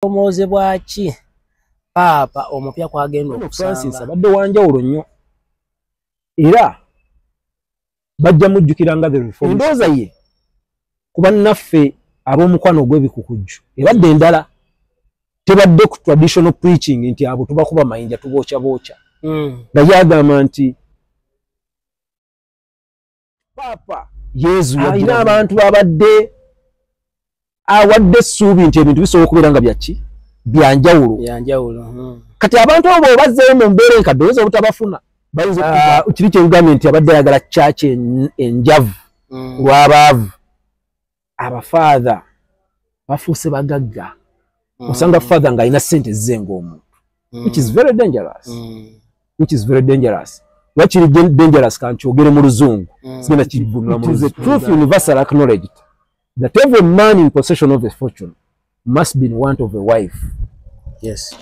Omozebwa ki Papa omupya kwagenda okusanga Francis abadde wanjawulo nnyo era bajja mujjukiranga the reform endooza ye kuba naffe ab'omukwano gw'ebikukujju ebadde endala tebadde ku traditional preaching nti abo tubakuba mayinja tubookya nga yagamba nti Papa Yesu alina abantu babadde awadde essuubi nti ebintu bisobola okubeera nga byaki byanjawulo kati abantu abo bazzeeyo mu mbeera enkadde oyinza obutabafuna bayinza kiri kyebigambye nti abadde ayagala caaki enjavu lw'abaavu abafaatha bafuuse bagagga osanga father ng'alina ssente zze ng'omuntu which is very dangerous lwakiri dangerous kankyogere mu luzungu sigenda kivunula mu luzungu. It is a truth universal acknowledged that every man in possession of a fortune must be in want of a wife. Yes.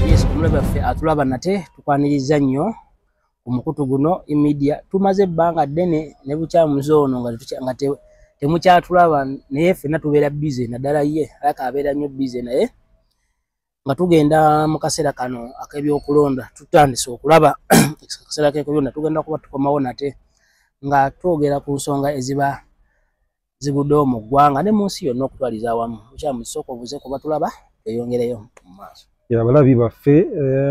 Yes, kumulaba ffe atulaba nate tukwaniriza nnyo omukutu guno media tumaze ebbanga ddene ne bukyamu zoono nga temukyatulaba naye ffenna tubeera busy naddala ye alaka abeera nnyo busy naye nga tugenda mu kaseera kano ak'ebyokulonda tutandise okulaba akaseera k'ebyokulonda tugenda kuba tukomawo nate nga twogera ku nsonga eziba ziguddewo mu ggwanga ne mu nsi yonna okutwaliza awamu bukyamu sooka obuze kuba tulaba tweyongereyo mu maaso. Abalabi baffe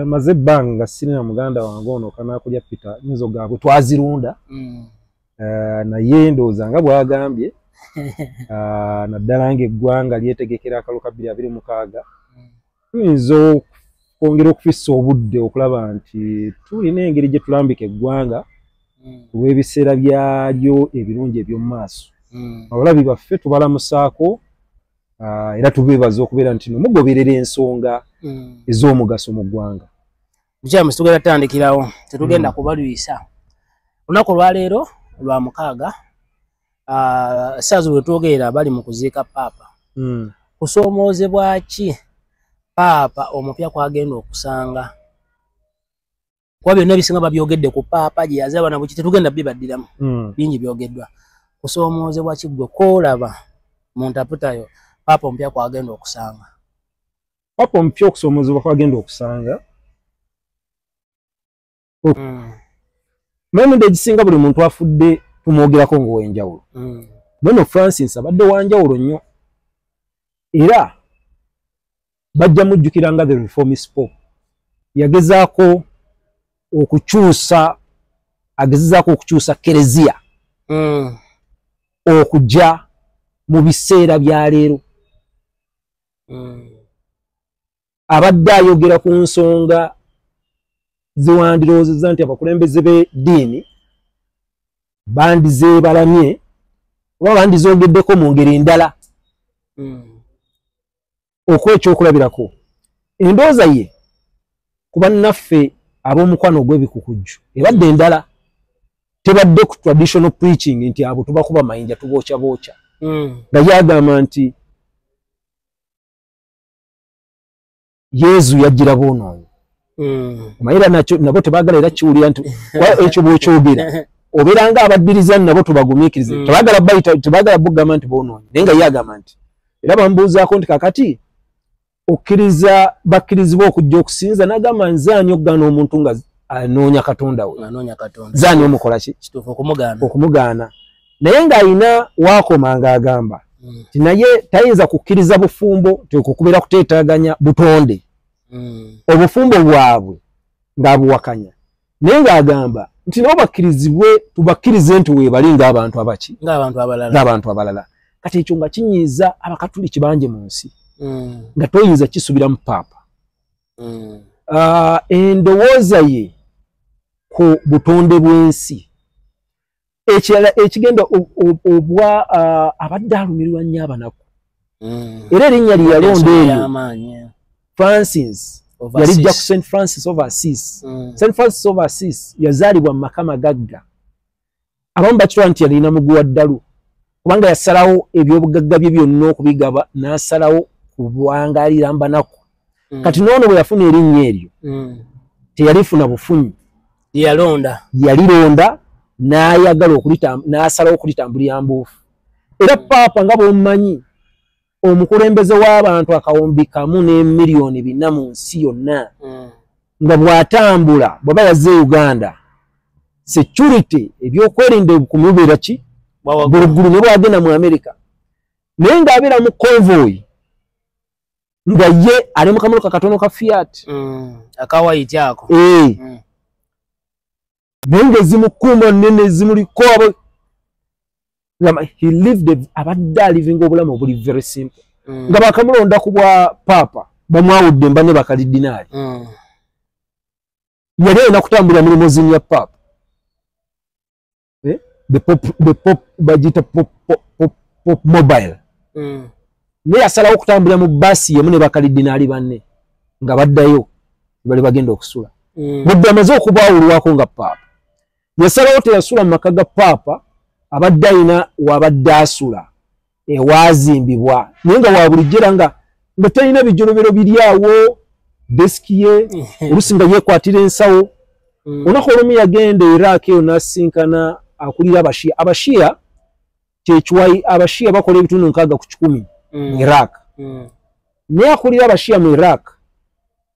maze ebbanga sirina muganda wange ono kanaakulya Peter nyizo gaabwe twazirunda naye ndowooza nga bw'agambye naddala ng'eggwanga lyetegekera akalulu ka 2026 tuyinza okwongera okufissa obudde okulaba nti tulina engeri gye tulambika eggwanga olw'ebiseera byalyo ebirungi eby'omu maaso. Abalabi baffe tubalamusaako era tubeebaza okubeera nti mugoberera ensonga ez'omugaso mu ggwanga. Bukyamu tugenda tutandikirawo tetugenda kubalwisa olunaku olwaleero lwa 6 saazi we twogerera bali mu kuziika Paapa kusoomoozebwa ki Paapa omupya kwagenda okusanga kuba byonna ebisinga babyogedde ku Paapa gye yazaba na buki tetugenda bibaddiramu bingi byogeddwa kusoomoozebwa ki gwe koolaba mu ntaputayo Paapa omupya kwagenda okusanga. Paapa omupya okusoomoozebwa kwagenda okusanga memende egisinga buli muntu afudde tumwogerako ng'ow'enjawulo nono Francis abadde wanjawulo nnyo era bajja mujjukiranga the reformist pope yagezaako okukyusa kereziya okujja mu biseera bya leero abadde ayogera ku nsonga zewandiroozezza nti abakulembeze b'eddiini bandizeebalamye oba bandizoogeddeko mu ngeri endala okuwa ekyokulabirako. Endooza ye kuba naffe ab'omukwano ogw'ebikukujju ebadde endala tebadde ku traditional preaching nti abo tubakuba mayinja tubookya nga yagamba nti Yesu yajjira boonoonyi mayira nabo tebaagala era kiwulira nti ekyo bw'okyogera obeera nga abaddiriza nabo tubagumiikirize tebaagala bugamba nti boonoonyi naye nga yagamba nti era bamubuuzaako nti kakati okkiriza bakkirizibwa okujja okusinza n'agamba nze ani okugaana omuntu nga anoonya Katonda we nze ani omukola ki okumugaana naye ng'alina waakoma ng'agamba nti naye tayinza kukkiriza bufumbo tekukubeera kuteetaaganya butonde obufumbo bwabwe ng'abuwakanya naye ng'agamba nti nabo bakkirizibwe tubakkirize nti weebali ng'abantu abaki ng'abantu abalala kati ekyo nga kinyiiza abakatuliki bangi mu nsi nga toyinza kisubira mu Paapa endowooza ye ku butonde bw'ensi ekirala ekigenda obwa abadde alumirwa nnyo abanaku era erinnya lye yalonda eyo Francis yalijja ku St. Francis of Assisi. St. Francis of Assisi yazaalibwa mu maka magagga abamu bakitwala nti yalina muguwa ddalu kubanga yasalawo ebyobugagga bye byonna okubigaba n'asalawo kubwangaalira mbanaku kati noono bwe yafuna erinnya eryo teyalifuna bufunyi yalironda n'ayagala n'asalawo okulitambulira mbuufu. Era Paapa nga bw'omumanyi omukulembeze w'abantu 1,4 mu nsi yonna nga bw'atambula bw'aba yazze Uganda security ebyokwerinda kumubeera ki bulugulu ne bwagenda mu America naye ng'abeera mu convoy nga ye ali mu kamotoka katono ka Fiat akawayiti ako naye ng'ezimukuuma nnene zimuliko he lived abadde living obulamu obuli very simple nga bakamulonda ku bwa Paapa bamwawudde mba ne bakalidinaali yali alina kutambulira mu limousine ya Paapa the pop bagita pop mobile naye yasalawo okutambulira mu baasi yemu ne bakalidinaali banne nga baddayo bali bagenda okusula budde amaze okubawulwako nga Paapa yasalawo teyasula mu maka ga Paapa abadde alina wabadde asula ewazimbibwa naye nga wabulijjera nga talina bijolobero biri awo desiki ye oluusi nga yeekwatira ensawo olunaku olumu yagenda Iraq eyo n'asinkana akulira abashiya kyekiwayi abashiya bakola ebitundu 60 mu Iraq naye akulira abashiya mu Iraq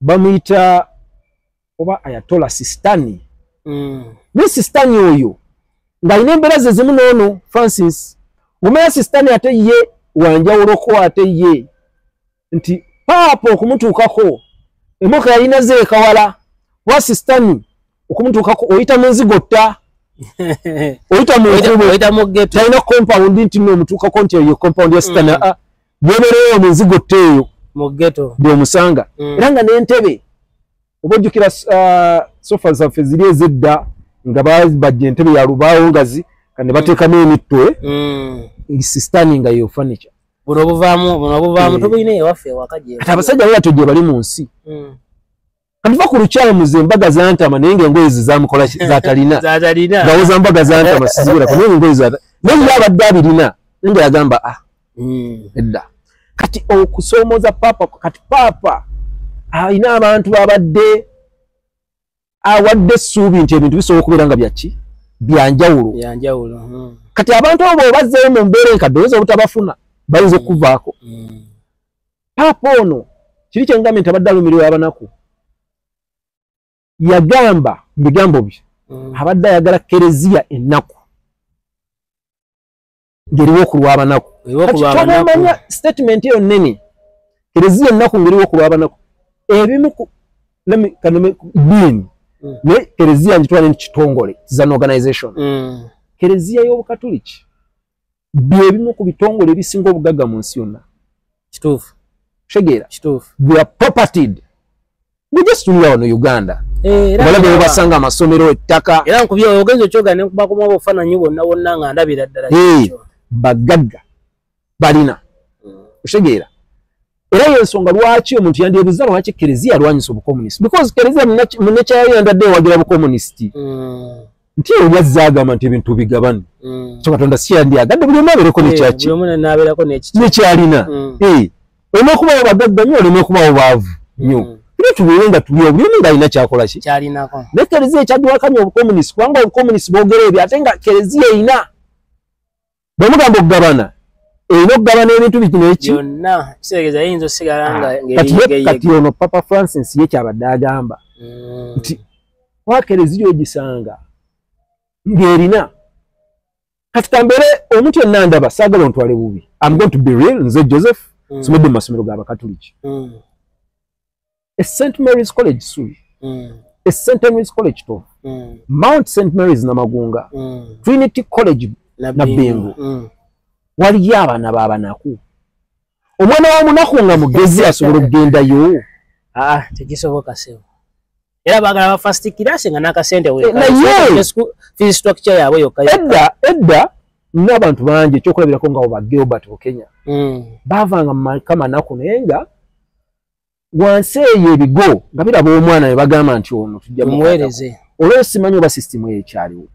bamuyita oba Ayatollah Sistani ne Sistani oyo ng'alina embeera ze zimu n'ono Francis omanya Sistani ate ye wanjawuloko ate ye nti Paapa okumutuukako emoka yalina ze ekawala wa Sistani okumutuukako oyita mu nzigotta oyita mu ghetto talina compound nti n'omutuukako nti eyo compound ya Sistani yebeereyo mu nzigotta eyo mu ghetto bw'omusanga era nga n'entebe oba ojjukira sofa zaffe ziri ez'edda nga bajja entebe ya lubaawo ngazi kandi bateekamu emitwe Sistani nga yo furniture buno buvaamu tubulina ewaffe ewaka ati abasajja balato gye bali mu nsi kandiva ku lukyalo muze embaga za Ntama naye ng'engoye ze zamukola zatalina ngawoza mbaga za Ntama sizibulako naye ng'engoye naye abadde abirina naye nga yagamba edda kati okusoomooza Paapa kati Paapa alina abantu abadde awadde essuubi nti ebintu bisobola okubeera nga byaki byanjawulo kati abantu abo bazzeeyo mu mbeera enkadde oyinza obutabafuna bayinza okuvaako Paapa ono kiri kyengambye nti abadde alumirwa abanaku yagamba mu bigambo bye abadde ayagala Kereziya ennaku ng'eriwo okulwa abanaku kati tomanya statement eyo nnene Kereziya ennaku ng'eriwo okulwa abanaku ebimu ku ddiini naye Kereziya ngitwala kitongole is an organization Kereziya y'Obukatuliki byebimu ku bitongole ebisinga obugagga mu nsi yonna kituufu tegeera kituufu we are propertied we just tunula wano Uganda balabe basanga amasomero ettaka era nkubye ogenzo kyoga ne kubakoma obufaananyi bonna nga ndabira ddala bagagga balina tegeera era y'ensonga lwaki omuntu yandyebuuza lwaki Kereziya alwanyisa obukomunisiti because Kereziya mu nature yayo yandadde ewagira bukomunisiti nti eyo yazzaagamba nti ebintu bigabane kyo Katonda si yandyagadde buli omu abeereko nekyaki nekyalina olina okubawo bagagga nnyo olina okubawo baavu nnyo era tubeere nga tuliwo buli omu ng'alina kyakola ki kyalinako naye Kereziya ekyagiwakanya obukomunisiti kubanga obukomunisiti bwogera ebyo ate nga Kereziya erina bw'omugamba okugabana erina okugabana ebintu bikino eki byonna kiseegeza yinza osigala nga kati ono Papa Francis ye kyabadde agamba nti wa Kereziya ogisanga ng'erina kati kambeere omuntu yenna ndaba saagala ontwale bubi I'm going to be real nze Joseph somedde mu masomero g'Abakatuliki St. Mary's College Sui St. Henry's College to Mount St. Mary's Namagunga Trinity College Nabingu waliyo abaana b'abanaku omwana wa munaku nga mugezi asobola okugendayo tekisoboka sebo era bagala ba first class nga nakasente fees structure yaabwe yokka edda n'abantu bangi ekyokulabirako nga oba Gilbert mu Kenya baavanga mu kamanaku naye nga wansi eyo ebigo nga biraba omwana ne bagamba nti ono tujja muweereze olwo simanyi oba sisitimu eyo ekyaliwo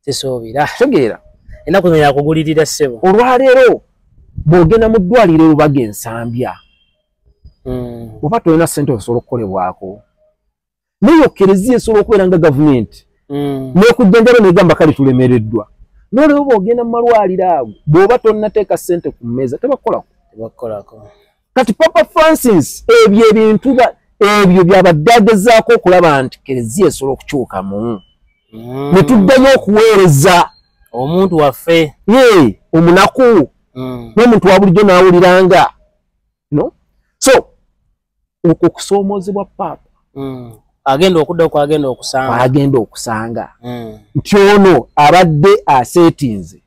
tesoobera tegeera ennaku zino yakugulirira ssebo olwaleero bw'ogenda mu ddwaliro erubaga ensambya oba tolina ssente osobola okukolebwako naye Kereziya esobola okubeera nga gavumenti n'okujjanjaba negamba kale tulemereddwa n'olwo bw'ogenda mu malwaliro ago bw'oba tonnateeka ssente ku mmeeza tebakolako kati Papa Francis ebyo ebintu ebyo byabadde agezaako okulaba nti Kereziya esobola okukyukamu ne tuddayo okuweereza omuntu waffe omunaku n'omuntu wa bulijjo n'awuliranga no so okusoomozebwa Papa agenda okuddako agenda okusanga nti ono abadde aseetinze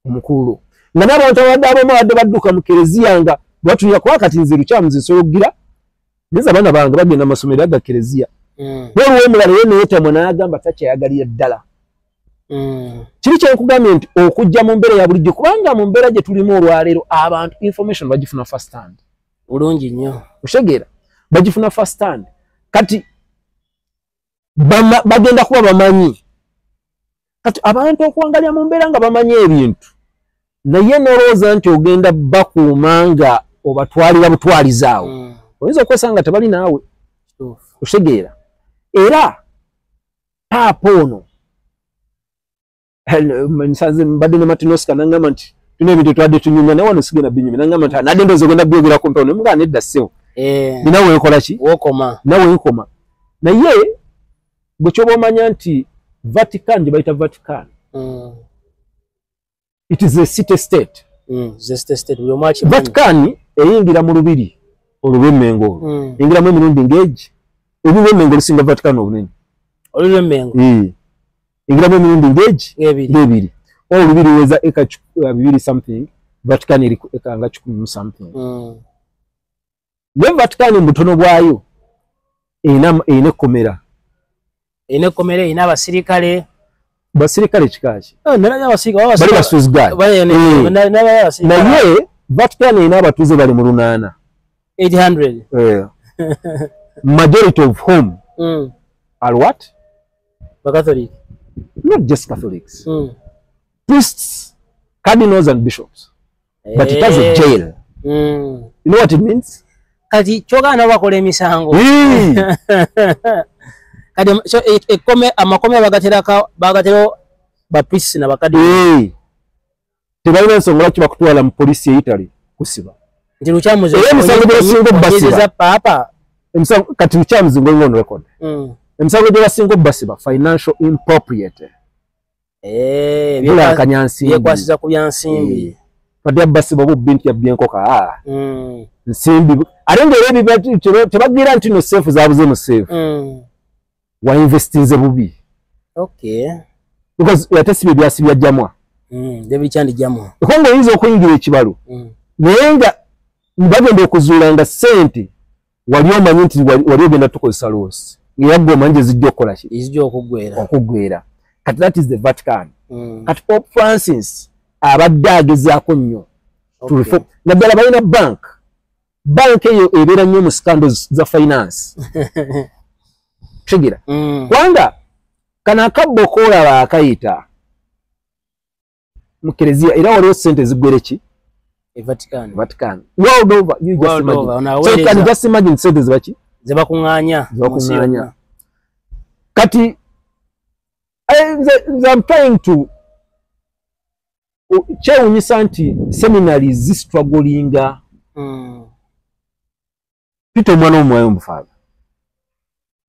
omukulu nga n'abantu abadde abamu abadde badduka mu Kereziya nga batulira kuba kati nze lukyamuzi nsobogira neza abaana bange bagenda amasomero aga Kereziya n'oluwo omulala ye neyetamwa n'agamba takyayagalira ddala kiri kyenkugambye nti okujja mu mbeera ya bulijjo kubanga mu mbeera gye tulimu olwaleero abantu information bagifuna first hand bulungi nnyo oshegeera bagifuna first hand kati bagenda kuba bamanyi kati abantu okuwangalya mu mbeera nga bamanyi ebintu naye nolowooza nti ogenda bakuuma nga obatwalira butwaliza awo oyinza okwesanga tebali naawe oshegeera era Paapa ono mbadde ne Martinosca nangamba nti tuna ebintu twadde tunyumya naye wano sigenda binyumya nangamba nti nadde ndowooza ogenda byogerako mpano ne mugamba nedda ssebo ninawe nkola ki nawe nkoma naye bwe kyoba omanya nti Vatican gye bayita Vatican it is a city state Vatican eyingira mu lubiri olw'Emmengo eyingiramu emirundi ng'egi olw'Emmengo olusinga Vatican obunene ingiramu emirundi ng'egi ng'ebiri olubiri weza eka 2 something Vatican eri eka nga 10 something ne Vatican mutono bwayo ina ekkomera ina abasirikale kikaki bali basuzgaye naye Vatican ina abatuuze bali mu 800 majority of whom are what? Catholic. Not just Catholics. Priests, cardinals and bishops. But it has a jail. You know what it means? Kati chogana bakola emisango. Kati so amakome bagatero ba priests na bakadi. Tebalina nsonga lwaki bakutwala mu polisi ya Italy kusiba. Nti lukyamuze basiba Papa. Kati lukyamuze ngono record. Emisango gye basinga basiba financial impropriety. Bila kanyansi yekwasiza ku byansimbi. Padya basiba bu bintu ya byenkoka nsimbi arenge ebi tebagira nti no safe zabuze no safe. Wa investinze bubi. Okay. Because yatasibe byasibya jamwa. Debi chandi jamwa. Kongo yinza okuyingira ekibalo. Nenga mbagenda okuzuula nga sente wali omanyi nti wali ogenda tukozesa losi. Ngiyaggo manje zijjo kola ki? Izijjo okugwera. Kati that is the Vatican. Kati Pope Francis abadde agezaako nnyo. Naddala balina bank eyo ebeera nnyo mu scandals za finance. Tegira. Kwanga kana akabbo koolaba akayita mu Kereziya era waliwo sente ziggwere ki? Vatican. World over. You just imagine. So you can just imagine sente zibaki? Zebakuŋŋaanya. Kati I'm trying to kyewunyisa nti seminaries zistrugglinga Pita omwana w'omuwayombo father.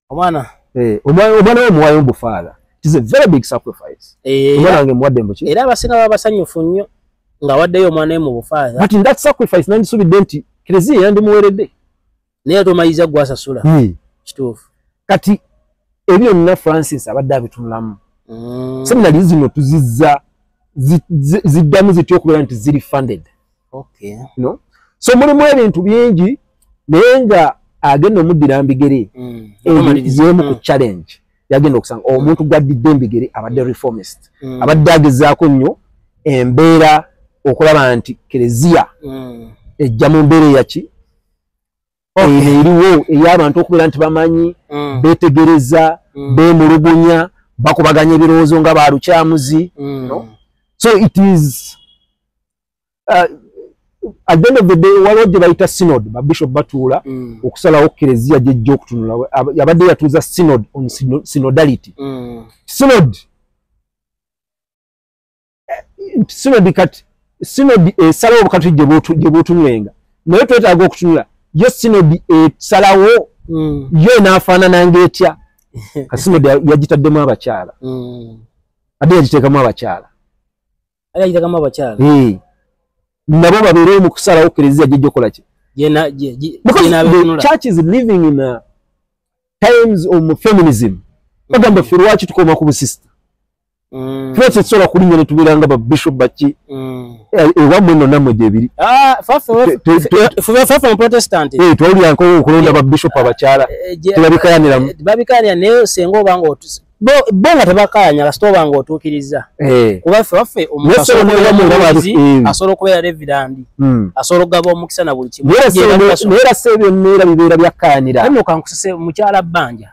Omwana w'omuwayombo father. It is a very big sacrifice. Omwana wange muwadde mbuki. Era abasinga baba basanyufu nnyo nga waddeyo omwana we mu bufaaza. But in that sacrifice nandisubidde nti Kereziya yandimuweredde. Naye tomayiza gwasasula. Kituufu. Kati ebyo nna Francis abadde abitunulamu. Seminari zino tuzizza ziddamu zitya okubeera nti ziri funded. Okay. No? So mulimu ebintu bingi naye nga agenda omuddira mbigere yemu ku challenge yagenda okusanga omuntu gwaddidde embigere abadde reformist. Abadde agezaako nnyo embeera okulaba nti Kereziya ejja mu mbeera eyaki eriwo ey'abantu okubeera nti bamanyi beetegereza beemulugunya bakubaganya ebirowoozo nga balukyamuzi. So it is at the end of the day waloje bayita synod ba bishop batula okusalawo kerezia jejjo okutunula yabadde yatuza synod on synodality synod salawo bukati je botunyenga naye twetaaga okutunula yo synod salawo yo naafaanana ng'etya ka synod yagitaddemu abakyala ate yagiteekamu abakyala nabo babeere mu kusalawo kerezia jejjo kola ki the church is living in times of feminism bagamba ffe lwaki tukoma ku busista ffe tetusobola kulinnya ne tubeera nga babishop baki ewammwe nno nammwe gyebiri twawulyanko okulonda babishop abakyala tebabikayaniramu babikayanira naye senga obanga bo nga tebakayanya kasita obanga otuukiriza kuba ffe asobola okubeera reverandi asobola okugaba omukisa na buli kimu naye era ebyo bibeera byakkayanira no kankusese mukyala bbanja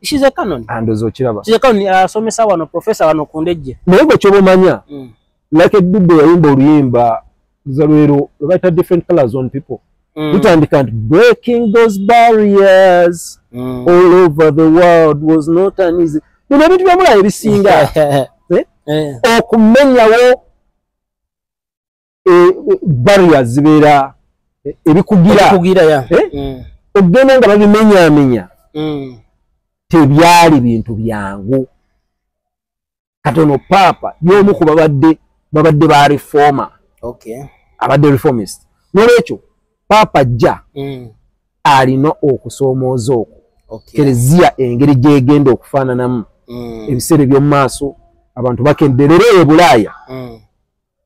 she's a canon andozo okiraba she's a canon asomesa wano professor wano ku ndejje naye bwe kyoba omanya like Dube yayimba oluyimba luzalwero lwebayita different colors on people tutandika nti breaking those barriers all over the world was not an easy bino ebintu byamulayo ebisinga okumenyawo barriers zibeera ebikugira ogenda nga babimenyaamenya tebyali bintu byangu katono paapa y'omu ku babadde ba reforma abadde reformist n'olwekyo paapa ajja alina okusoomooza okwo kerezia engeri gyegenda okufaananamu ebiseera eby'omu maaso abantu bakenderera e Bulaaya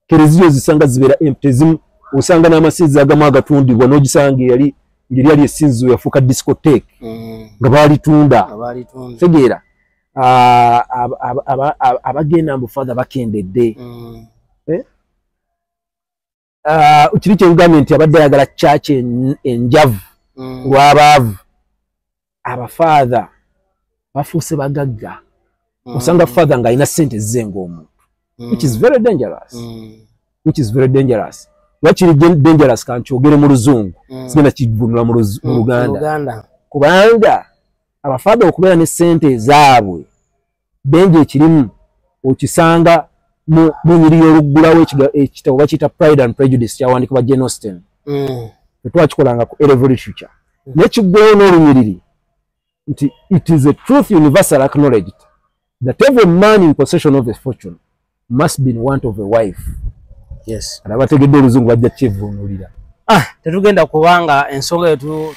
kerezia ozisanga zibeera empezimu osanga n'amasinzi agamu agatundibwa n'ogisanga ngeri yali esinzizo yafuuka discotheque nga baalitunda tegeera abagenda mbu father bakendedde kiri kyengambye nti abadde ayagala church enjavu lw'abaavu abafather bafuuse bagagga osanga father ng'alina ssente zze ng'omuntu which is very dangerous lwakiri dangerous kankyogere mu luzungu sigenda kivunula mu Luganda kubanga abafather okubeera ne ssente ezaabwe benje ekirimu okisanga mu nyiri y'oluggulawo ekitabo bakiyita Pride and Prejudice kyawandikibwa Jane Austen tetwakikolanga ku A-level literature n'ekiggwayo n'olunyiriri nti it is a truth universal acknowledged that every man in possession of a fortune must be in want of a wife. Yes. Abategedde oluzungu bajja kyevuunulira. Tetugenda kubanga ensonga yetu